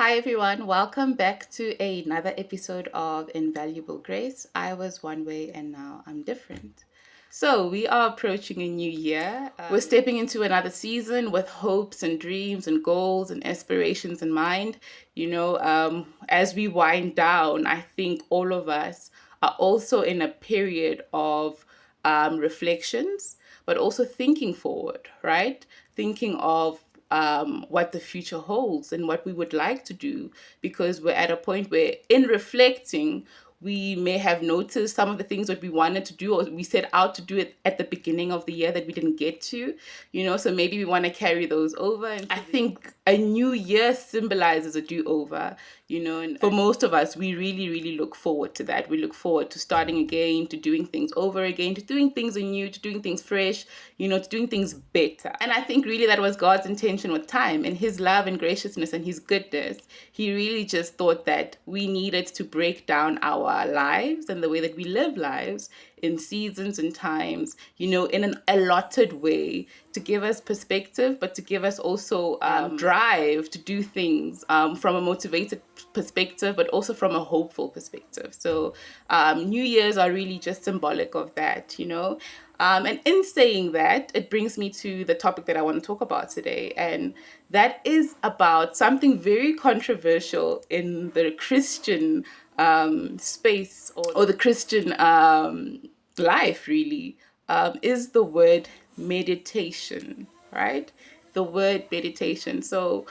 Hi everyone, welcome back to another episode of Invaluable Grace. I was one way and now I'm different. So, we are approaching a new year. We're stepping into another season with hopes and dreams and goals and aspirations in mind. As we wind down, I think all of us are also in a period of reflections, but also thinking forward, right? Thinking of what the future holds and what we would like to do, because we're at a point where, in reflecting, we may have noticed some of the things that we wanted to do or we set out to do it at the beginning of the year that we didn't get to, so maybe we want to carry those over. And I think a new year symbolizes a do-over, and for most of us, we really, really look forward to that. We look forward to starting again, to doing things over again, to doing things anew, to doing things fresh, to doing things better. And I think really that was God's intention with time and his love and graciousness and his goodness. He really just thought that we needed to break down our lives and the way that we live lives in seasons and times, in an allotted way, to give us perspective, but to give us also drive to do things from a motivated perspective, but also from a hopeful perspective. So New Year's are really just symbolic of that, and in saying that, it brings me to the topic that I want to talk about today. And that is about something very controversial in the Christian space, or the Christian life, really, is the word meditation, right? The word meditation. So,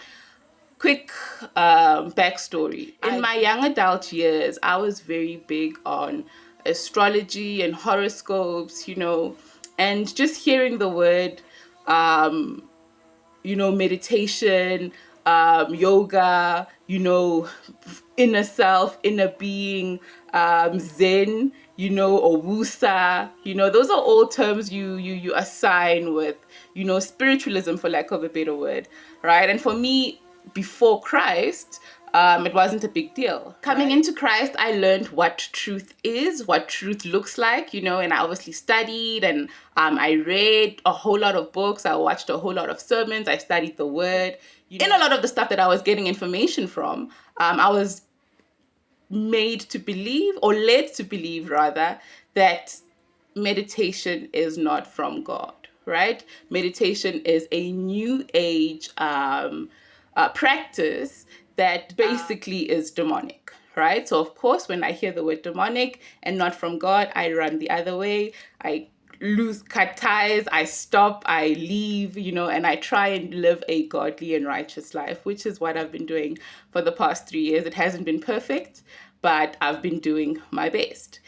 quick backstory. In my young adult years, I was very big on astrology and horoscopes, and just hearing the word, meditation, yoga, inner self, inner being, Zen, or Wusa, those are all terms you assign with, spiritualism, for lack of a better word, right? And for me, before Christ, it wasn't a big deal. Coming into Christ, I learned what truth is, what truth looks like, and I obviously studied and I read a whole lot of books. I watched a whole lot of sermons. I studied the word. In a lot of the stuff that I was getting information from, I was made to believe, or led to believe rather, that meditation is not from God, right? Meditation is a new age practice that basically is demonic, right? So of course, when I hear the word demonic and not from God, I run the other way. I cut ties, I stop, I leave, and I try and live a godly and righteous life, which is what I've been doing for the past 3 years. It hasn't been perfect, but I've been doing my best.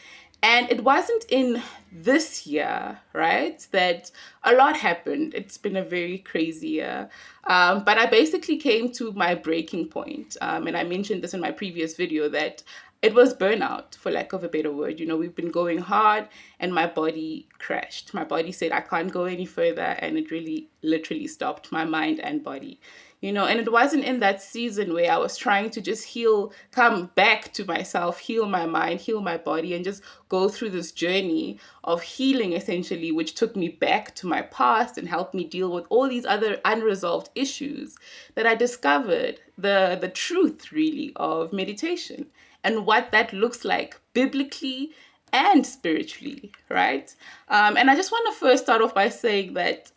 And it wasn't in this year, right, that a lot happened. It's been a very crazy year. But I basically came to my breaking point. And I mentioned this in my previous video, that it was burnout, for lack of a better word. We've been going hard and my body crashed. My body said, I can't go any further. And it really literally stopped my mind and body. And it wasn't in that season where I was trying to just heal, come back to myself, heal my mind, heal my body, and just go through this journey of healing, essentially, which took me back to my past and helped me deal with all these other unresolved issues, that I discovered the truth, really, of meditation and what that looks like biblically and spiritually, right? And I just want to first start off by saying that,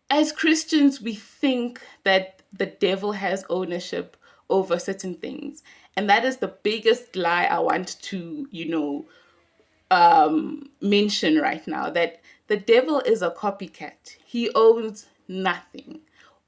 as Christians, we think that the devil has ownership over certain things. And that is the biggest lie I want to, mention right now, that the devil is a copycat. He owns nothing.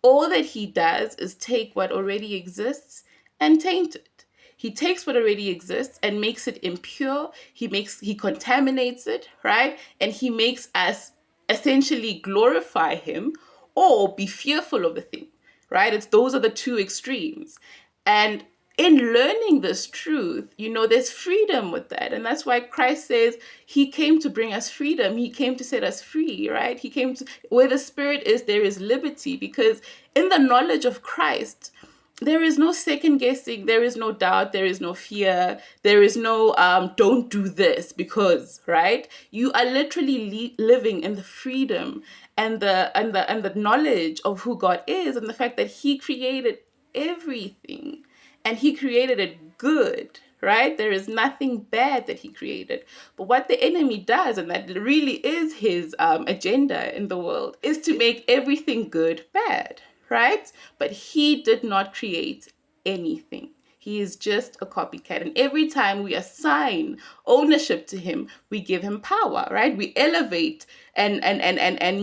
All that he does is take what already exists and taint it. He takes what already exists and makes it impure. He contaminates it, right? And he makes us essentially glorify him or be fearful of the thing, right? Those are the two extremes. And in learning this truth, there's freedom with that. And that's why Christ says he came to bring us freedom. He came to set us free, right? He came to, where the Spirit is, there is liberty, because in the knowledge of Christ, there is no second guessing, there is no doubt, there is no fear, there is no don't do this because, right? You are literally living in the freedom and the knowledge of who God is, and the fact that he created everything, and he created it good, right? There is nothing bad that he created. But what the enemy does, and that really is his agenda in the world, is to make everything good bad, right? But he did not create anything. He is just a copycat. And every time we assign ownership to him, we give him power, right? We elevate and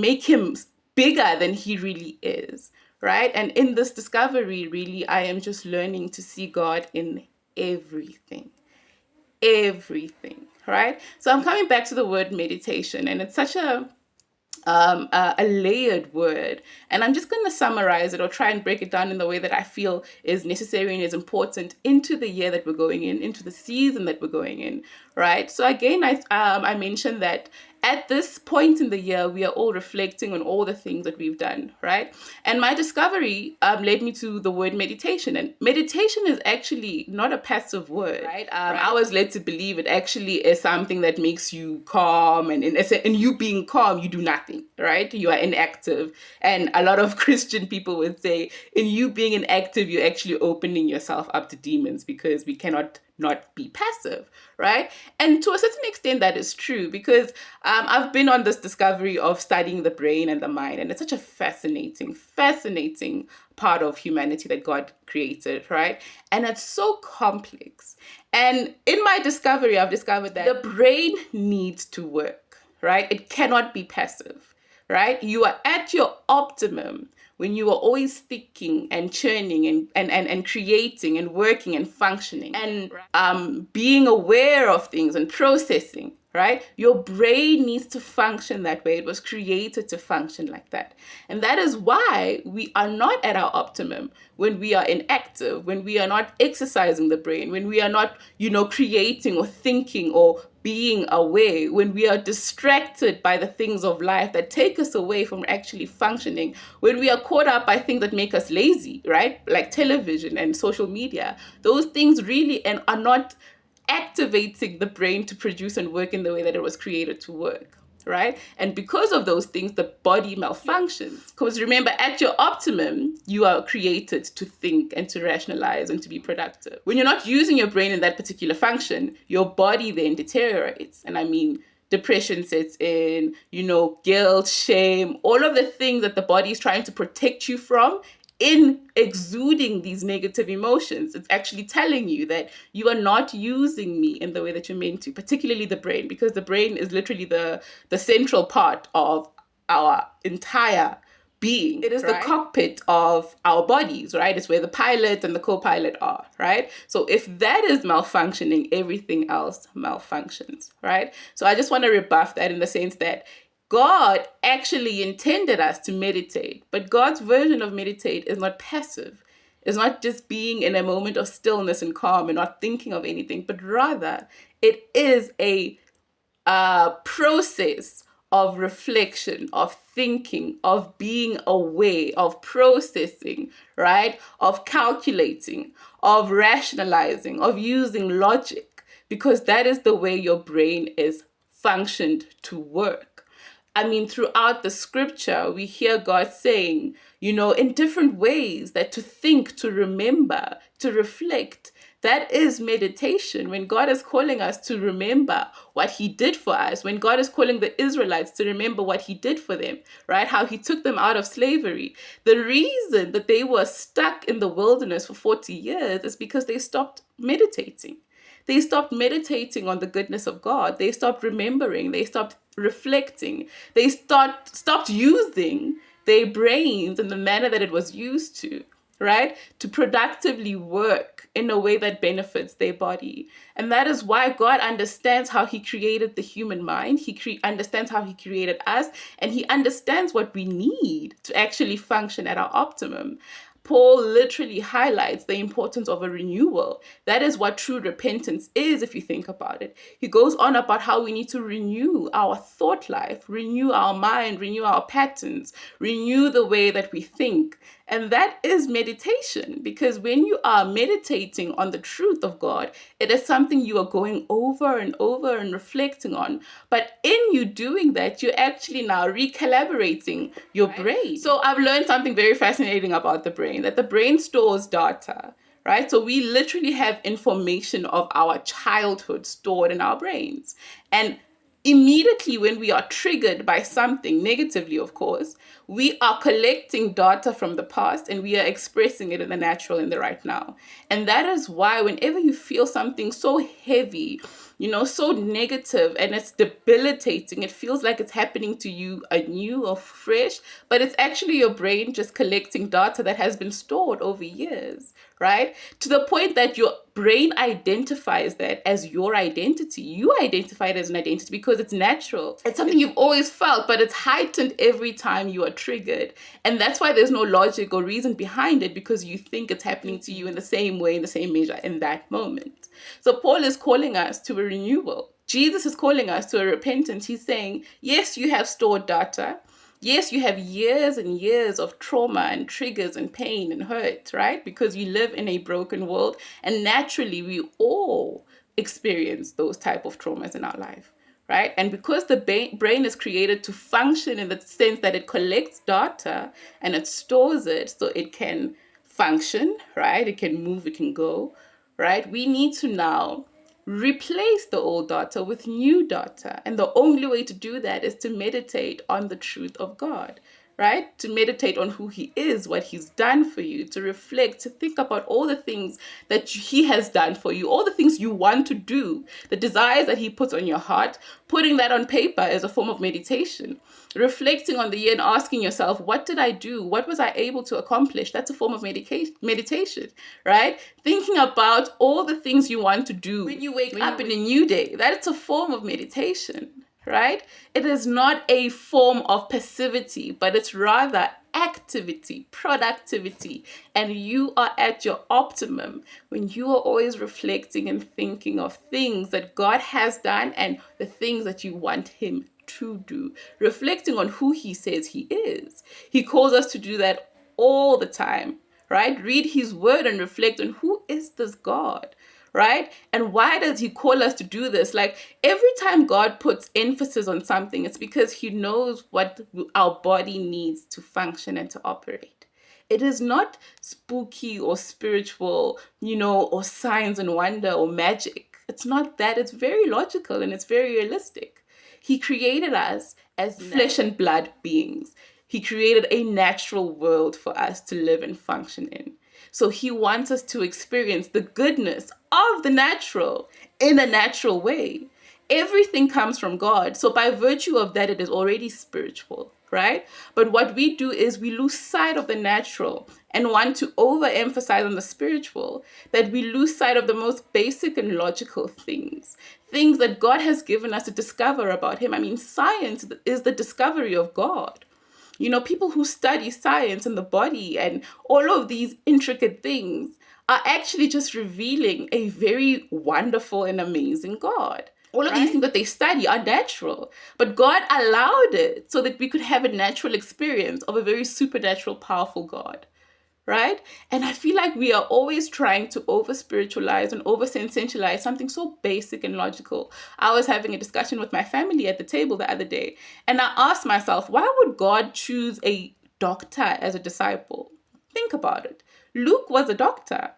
make him bigger than he really is, right? And in this discovery, really, I am just learning to see God in everything. Everything, right? So I'm coming back to the word meditation, and it's such a layered word. And I'm just going to summarize it or try and break it down in the way that I feel is necessary and is important into the year that we're going in, into the season that we're going in, right? So again, I mentioned that at this point in the year, we are all reflecting on all the things that we've done, right? And my discovery led me to the word meditation. And meditation is actually not a passive word, right? I was led to believe it actually is something that makes you calm. And in you being calm, you do nothing, right? You are inactive. And a lot of Christian people would say, in you being inactive, you're actually opening yourself up to demons, because we cannot not be passive, right? And to a certain extent, that is true, because I've been on this discovery of studying the brain and the mind, and it's such a fascinating part of humanity that God created, right? And it's so complex. And in my discovery, I've discovered that the brain needs to work, right? It cannot be passive, right? You are at your optimum when you are always thinking and churning and creating and working and functioning and being aware of things and processing, right? Your brain needs to function that way. It was created to function like that. And that is why we are not at our optimum when we are inactive, when we are not exercising the brain, when we are not, creating or thinking or being aware, when we are distracted by the things of life that take us away from actually functioning, when we are caught up by things that make us lazy, right? Like television and social media. Those things really are not activating the brain to produce and work in the way that it was created to work, right? And because of those things, the body malfunctions. Because remember, at your optimum, you are created to think and to rationalize and to be productive. When you're not using your brain in that particular function, your body then deteriorates. And I mean, depression sets in, guilt, shame, all of the things that the body is trying to protect you from. In exuding these negative emotions, it's actually telling you that you are not using me in the way that you're meant to, particularly the brain, because the brain is literally the central part of our entire being. It is the cockpit of our bodies, right? It's where the pilot and the co-pilot are, right? So if that is malfunctioning, everything else malfunctions, right? So I just want to rebuff that in the sense that God actually intended us to meditate, but God's version of meditate is not passive. It's not just being in a moment of stillness and calm and not thinking of anything, but rather it is a process of reflection, of thinking, of being aware, of processing, right? Of calculating, of rationalizing, of using logic, because that is the way your brain is functioned to work. I mean, throughout the scripture, we hear God saying, in different ways that to think, to remember, to reflect, that is meditation. When God is calling us to remember what he did for us, when God is calling the Israelites to remember what he did for them, right? How he took them out of slavery. The reason that they were stuck in the wilderness for 40 years is because they stopped meditating. They stopped meditating on the goodness of God. They stopped remembering. They stopped reflecting. They stopped using their brains in the manner that it was used to, right? To productively work in a way that benefits their body. And that is why God understands how he created the human mind. He understands how he created us, and he understands what we need to actually function at our optimum. Paul literally highlights the importance of a renewal. That is what true repentance is, if you think about it. He goes on about how we need to renew our thought life, renew our mind, renew our patterns, renew the way that we think. And that is meditation, because when you are meditating on the truth of God, it is something you are going over and over and reflecting on. But in you doing that, you're actually now recalibrating your brain. So I've learned something very fascinating about the brain. brain, that the brain stores data, right? So we literally have information of our childhood stored in our brains. And immediately when we are triggered by something negatively, of course, we are collecting data from the past and we are expressing it in the natural, in the right now. And that is why whenever you feel something so heavy, so negative and it's debilitating, it feels like it's happening to you anew or fresh, but it's actually your brain just collecting data that has been stored over years, right? To the point that your brain identifies that as your identity. You identify it as an identity because it's natural. It's something you've always felt, but it's heightened every time you are triggered. And that's why there's no logic or reason behind it, because you think it's happening to you in the same way, in the same measure, in that moment. So Paul is calling us to a renewal. Jesus is calling us to a repentance. He's saying, yes, you have stored data. Yes, you have years and years of trauma and triggers and pain and hurt, right? Because you live in a broken world, and naturally we all experience those type of traumas in our life, right? And because the brain is created to function in the sense that it collects data and it stores it so it can function, right? It can move, it can go, right? We need to now replace the old data with new data. And the only way to do that is to meditate on the truth of God, right? To meditate on who He is, what He's done for you, to reflect, to think about all the things that He has done for you, all the things you want to do, the desires that He puts on your heart. Putting that on paper is a form of meditation. Reflecting on the year and asking yourself, what did I do? What was I able to accomplish? That's a form of meditation, right? Thinking about all the things you want to do when you wake up in a new day. That's a form of meditation, right? It is not a form of passivity, but it's rather activity, productivity. And you are at your optimum when you are always reflecting and thinking of things that God has done and the things that you want Him to do, reflecting on who He says He is. He calls us to do that all the time, right? Read His word and reflect on who is this God, right? And why does He call us to do this? Like every time God puts emphasis on something, it's because He knows what our body needs to function and to operate. It is not spooky or spiritual, or signs and wonder or magic. It's not that. It's very logical and it's very realistic. He created us as flesh and blood beings. He created a natural world for us to live and function in. So He wants us to experience the goodness of the natural in a natural way. Everything comes from God. So by virtue of that, it is already spiritual, right? But what we do is we lose sight of the natural and want to overemphasize on the spiritual, that we lose sight of the most basic and logical things that God has given us to discover about Him. I mean, science is the discovery of God. People who study science and the body and all of these intricate things are actually just revealing a very wonderful and amazing God. All of these things that they study are natural, but God allowed it so that we could have a natural experience of a very supernatural, powerful God, right? And I feel like we are always trying to over-spiritualize and over-sentimentalize something so basic and logical. I was having a discussion with my family at the table the other day, and I asked myself, why would God choose a doctor as a disciple? Think about it. Luke was a doctor.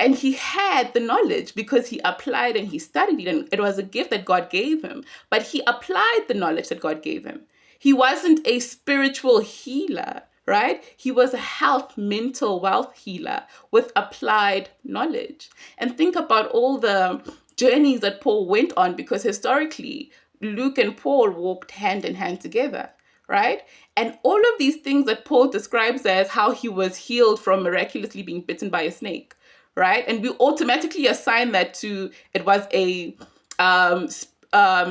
And he had the knowledge because he applied and he studied it. And it was a gift that God gave him. But he applied the knowledge that God gave him. He wasn't a spiritual healer, right? He was a health, mental wealth healer with applied knowledge. And think about all the journeys that Paul went on, because historically, Luke and Paul walked hand in hand together, right? And all of these things that Paul describes as how he was healed from miraculously being bitten by a snake, right? And we automatically assign that to it was a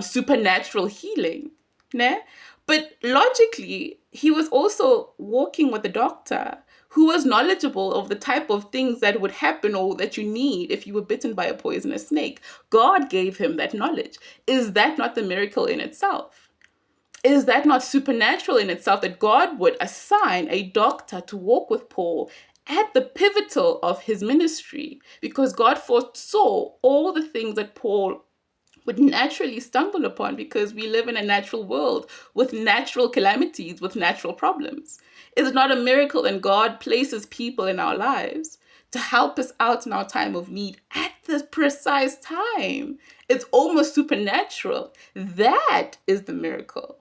supernatural healing, né? But logically, he was also walking with a doctor who was knowledgeable of the type of things that would happen or that you need if you were bitten by a poisonous snake. God gave him that knowledge. Is that not the miracle in itself? Is that not supernatural in itself, that God would assign a doctor to walk with Paul at the pivotal of his ministry, because God foresaw all the things that Paul would naturally stumble upon, because we live in a natural world with natural calamities, with natural problems. Is it not a miracle when God places people in our lives to help us out in our time of need at this precise time? It's almost supernatural. That is the miracle,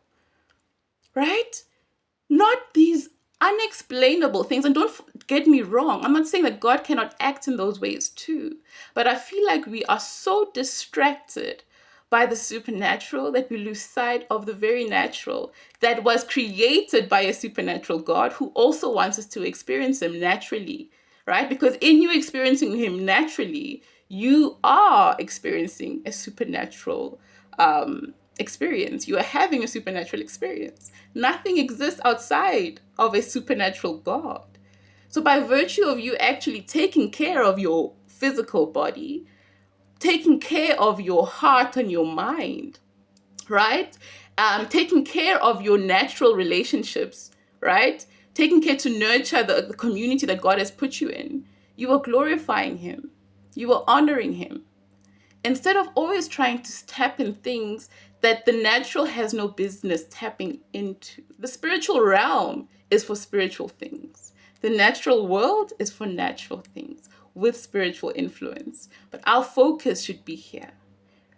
right? Not these unexplainable things. And don't get me wrong, I'm not saying that God cannot act in those ways too. But I feel like we are so distracted by the supernatural that we lose sight of the very natural that was created by a supernatural God who also wants us to experience Him naturally, right? Because in you experiencing Him naturally, you are experiencing a supernatural experience. You are having a supernatural experience. Nothing exists outside of a supernatural God. So by virtue of you actually taking care of your physical body, taking care of your heart and your mind, right? Taking care of your natural relationships, right? Taking care to nurture the community that God has put you in, you are glorifying Him. You are honoring Him. Instead of always trying to tap in things that the natural has no business tapping into. The spiritual realm is for spiritual things. The natural world is for natural things with spiritual influence. But our focus should be here,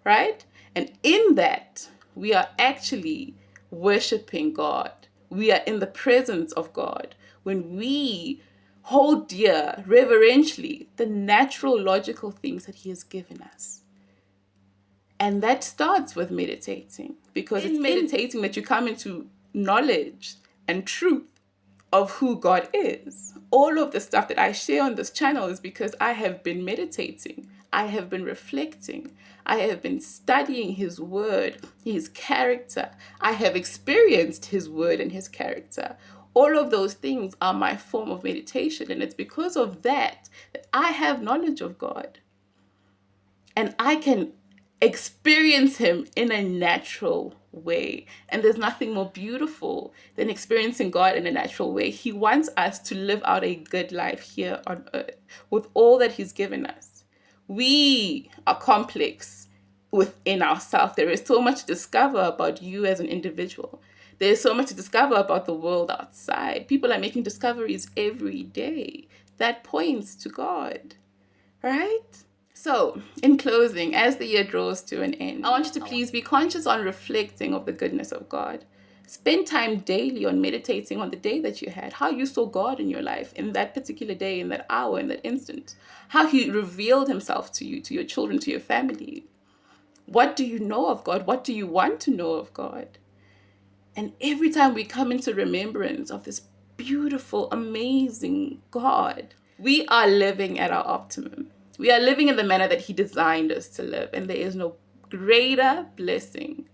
right? And in that, we are actually worshiping God. We are in the presence of God when we hold dear, reverentially, the natural, logical things that He has given us. And that starts with meditating, because it's meditating that you come into knowledge and truth of who God is. All of the stuff that I share on this channel is because I have been meditating. I have been reflecting. I have been studying His word, His character. I have experienced His word and His character. All of those things are my form of meditation. And it's because of that that I have knowledge of God. And I can experience Him in a natural way. And there's nothing more beautiful than experiencing God in a natural way. He wants us to live out a good life here on earth with all that He's given us. We are complex within ourselves. There is so much to discover about you as an individual. There's so much to discover about the world outside. People are making discoveries every day that points to God, right? So, in closing, as the year draws to an end, I want you to please be conscious on reflecting of the goodness of God. Spend time daily on meditating on the day that you had, how you saw God in your life in that particular day, in that hour, in that instant, how He revealed Himself to you, to your children, to your family. What do you know of God? What do you want to know of God? And every time we come into remembrance of this beautiful, amazing God, we are living at our optimum. We are living in the manner that He designed us to live, and there is no greater blessing,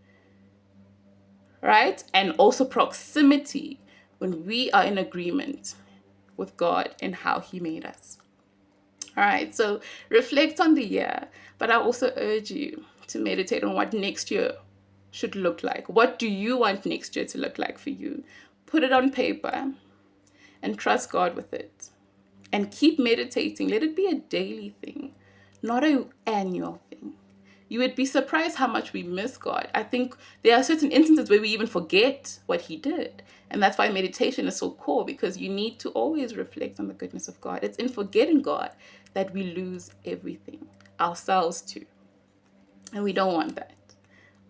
right? And also proximity when we are in agreement with God and how He made us. All right, so reflect on the year, but I also urge you to meditate on what next year should look like. What do you want next year to look like for you? Put it on paper and trust God with it. And keep meditating. Let it be a daily thing, not an annual thing. You would be surprised how much we miss God. I think there are certain instances where we even forget what He did. And that's why meditation is so core, because you need to always reflect on the goodness of God. It's in forgetting God that we lose everything, ourselves too. And we don't want that.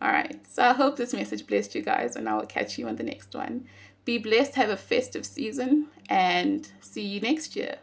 All right. So I hope this message blessed you guys, and I will catch you on the next one. Be blessed, have a festive season, and see you next year.